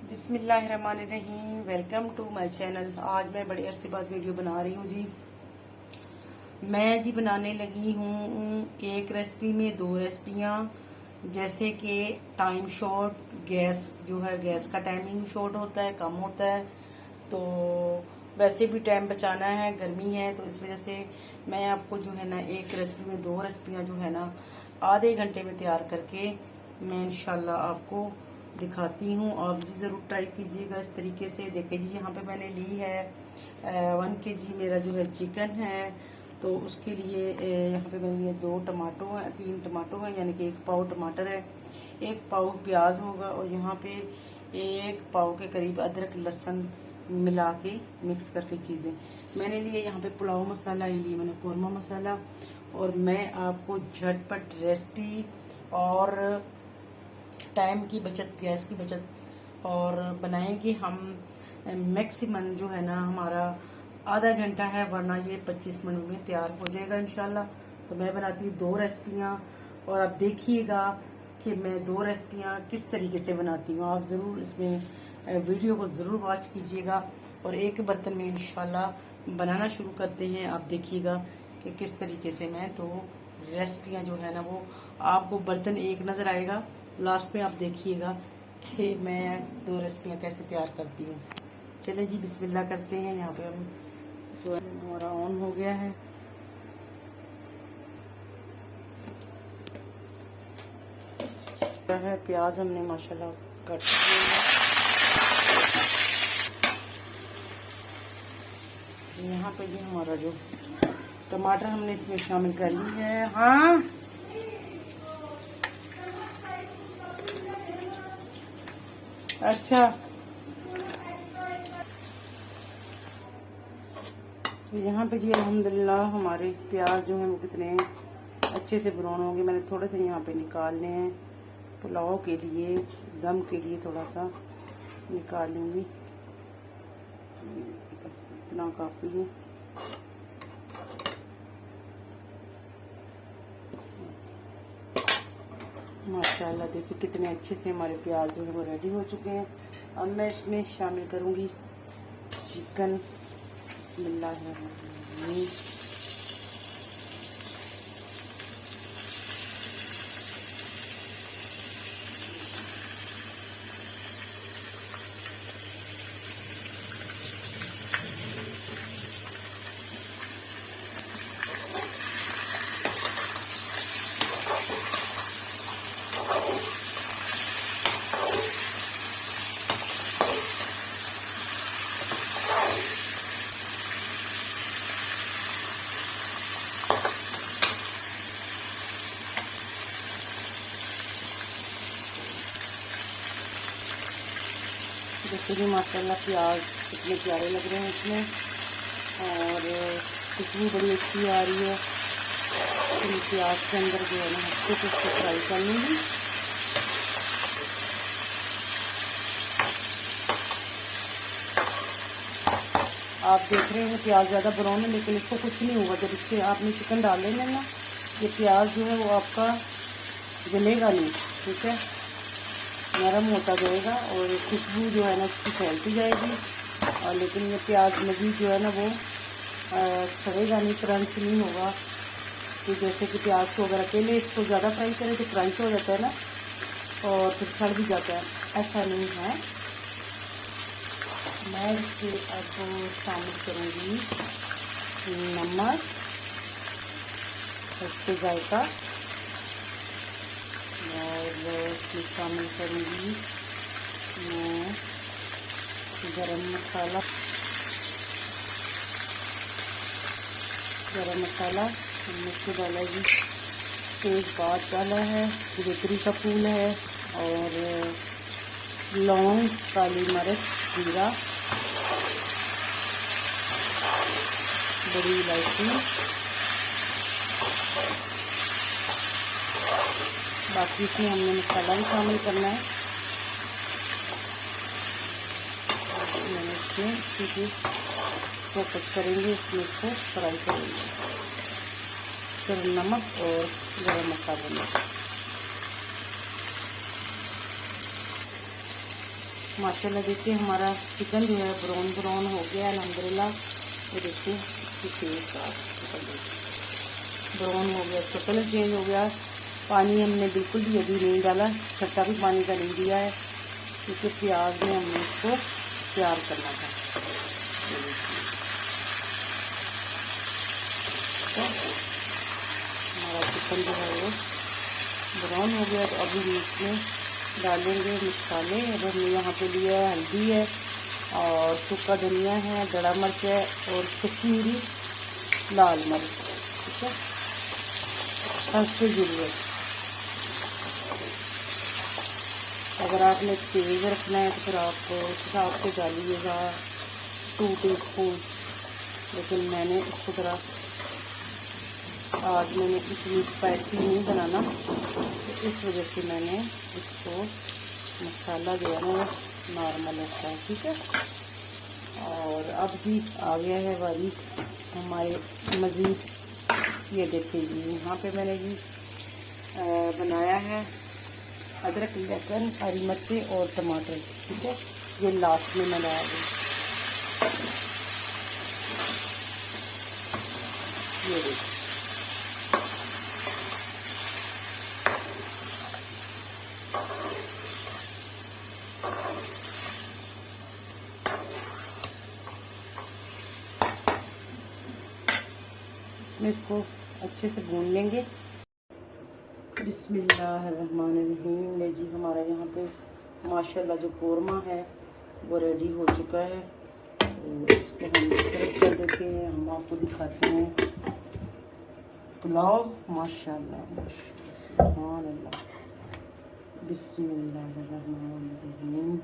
बिस्मिल्लाहिर्रहमानिर्रहीम। Welcome to my channel. आज मैं बड़े अरसे बाद वीडियो बना रही हूँ जी। मैं जी बनाने लगी हूँ एक रेसिपी में दो रेसिपियाँ, जैसे कि टाइम शॉर्ट, गैस जो है गैस का टाइमिंग शॉर्ट होता है, कम होता है, तो वैसे भी टाइम बचाना है, गर्मी है, तो इस वजह से मैं आपको जो है ना एक रेसिपी में दो रेसिपियाँ जो है ना आधे घंटे में तैयार करके मैं इंशाल्लाह आपको दिखाती हूँ। आप जी ज़रूर ट्राई कीजिएगा इस तरीके से। देखिए जी, यहाँ पे मैंने ली है 1 kg मेरा जो है चिकन है, तो उसके लिए यहाँ पे मैंने लिए 2 टमाटो हैं, 3 टमाटो हैं, यानी कि 1 पाव टमाटर है, 1 पाव प्याज होगा, और यहाँ पे 1 पाव के करीब अदरक लहसुन मिला के मिक्स करके चीज़ें मैंने लिए। यहाँ पे पुलाव मसाला, ये लिए मैंने कौरमा मसाला। और मैं आपको झटपट रेसिपी और टाइम की बचत, गैस की बचत और बनाएंगे हम। मैक्सिमम जो है ना हमारा आधा घंटा है, वरना ये 25 मिनट में तैयार हो जाएगा इंशाल्लाह। तो मैं बनाती हूँ दो रेसिपियाँ, और आप देखिएगा कि मैं दो रेसिपियाँ किस तरीके से बनाती हूँ। आप ज़रूर इसमें वीडियो को ज़रूर वॉच कीजिएगा। और एक बर्तन में इंशाल्लाह बनाना शुरू करते हैं। आप देखिएगा कि किस तरीके से मैं तो रेसिपियाँ जो है ना वो आपको बर्तन एक नज़र आएगा, लास्ट में आप देखिएगा कि मैं दो रेसिपियाँ कैसे तैयार करती हूँ। चले जी बिस्मिल्लाह करते हैं। यहाँ पे हम जो है हमारा ऑन हो गया है। प्याज हमने माशाल्लाह कट किया है। यहाँ पे जी हमारा जो टमाटर हमने इसमें शामिल कर ली है। हाँ, अच्छा, तो यहाँ पे जी अल्हम्दुलिल्लाह हमारे प्याज जो है वो कितने अच्छे से ब्राउन होंगे। मैंने थोड़े से यहाँ पे निकालने हैं, पुलाव के लिए, दम के लिए थोड़ा सा निकाल लूँगी, बस इतना काफ़ी है। माशाल्लाह देखिए कितने अच्छे से हमारे प्याज जो है वो रेडी हो चुके हैं। अब मैं इसमें शामिल करूँगी चिकन। बिस्मिल्लाहिर्रहमानिर्रहीम। देखिए माशाल्लाह प्याज कितने प्यारे लग रहे हैं इसमें, और खुशबू बड़ी अच्छी आ रही है। तो प्याज के अंदर जो है ना अच्छे से इसको फ्राई कर लूँगी। आप देख रहे हैं प्याज ज़्यादा ब्राउन है, लेकिन इसको कुछ नहीं होगा। जब इसके आपने चिकन डाल लेंगे ना, ये प्याज जो है वो आपका जलेगा नहीं, ठीक है, नरम होता जाएगा और खुशबू जो है ना उसकी फैलती जाएगी। और लेकिन ये प्याज मजीद जो है ना वो सड़ेगा नहीं, क्रंच नहीं होगा। तो जैसे कि प्याज को अगर अकेले इसको ज़्यादा फ्राई करें तो क्रंच हो जाता है ना, और फिर सड़ भी जाता है, ऐसा नहीं है। मैं इसके अब शामिल करूँगी नमक, उसके जायका, और इसमें शामिल करूँगी मैं गरम मसाला। गरम मसाला हमने इसको डाला जी, तेज़पात डाला है, जावित्री का फूल है, और लौंग, काली मिर्च, जीरा, बड़ी इलायची, बाकी इसमें हमने मसाला भी शामिल करना है। मैंने इसमें क्योंकि फोकस करेंगे, इसमें इसको फ्राई करेंगे, फिर नमक और गरम मसाला में माशाल्लाह देखिए हमारा चिकन जो है ब्राउन ब्राउन हो गया अल्हम्दुलिल्लाह। ये देखिए इसकी फेस ब्राउन हो गया, इसका कलर चेंज हो गया। पानी हमने बिल्कुल भी अभी नहीं डाला, छट्टा भी पानी का नहीं दिया है, क्योंकि प्याज में हमने इसको तैयार करना था। तो हमारा चिकन जो है वो ब्राउन हो गया। तो अभी इसमें डालेंगे मसाले। अब हमने यहाँ पे लिया है हल्दी है और सूखा धनिया है, बड़ा मिर्च है और कश्मीरी लाल मिर्च, ठीक है, हल्की ज़रूरत। अगर आपने तेज़ रखना है तो फिर आप उस हिसाब से डालिएगा 2 टीस्पून, लेकिन मैंने इसको ज़रा आज मैंने इतनी स्पाइसी नहीं बनाना, तो इस वजह से मैंने इसको मसाला जो है ना नॉर्मल रखा है, ठीक है। और अब जी आ गया है वाली हमारे मज़ीद, ये देखिए जी यहाँ पे मैंने जी बनाया है अदरक लहसुन हरी मिर्ची और टमाटर, ठीक है, ये लास्ट में मैं डाल दूँ। ये देखिए इसमें इसको अच्छे से भून लेंगे। बिस्मिल्लाहिर्रहमानिर्रहीम। ले जी हमारा यहाँ पे माशाल्लाह जो कोरमा है वो रेडी हो चुका है। तो इसको हम सर्व कर देते हैं। हम आपको दिखाते हैं पुलाव। माशाल्लाह माशाल्लाह सुभान अल्लाह। बिस्मिल्लाहिर्रहमानिर्रहीम।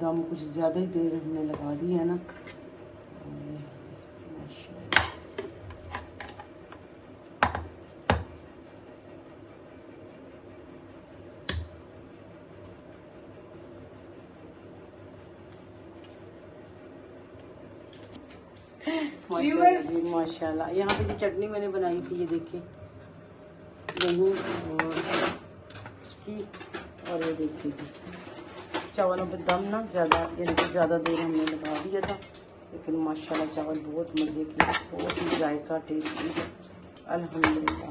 दम कुछ ज़्यादा ही देर हमने लगा दी है ना। माशाल्लाह यहाँ पे जो चटनी मैंने बनाई थी, ये देखिए दही और इसकी, और ये देखिए जी चावलों पे दम ना ज़्यादा, यानी कि ज़्यादा देर हमने लगा दिया था, लेकिन माशाल्लाह चावल बहुत मज़े के, बहुत ही जायका टेस्टी अल्हम्दुलिल्लाह।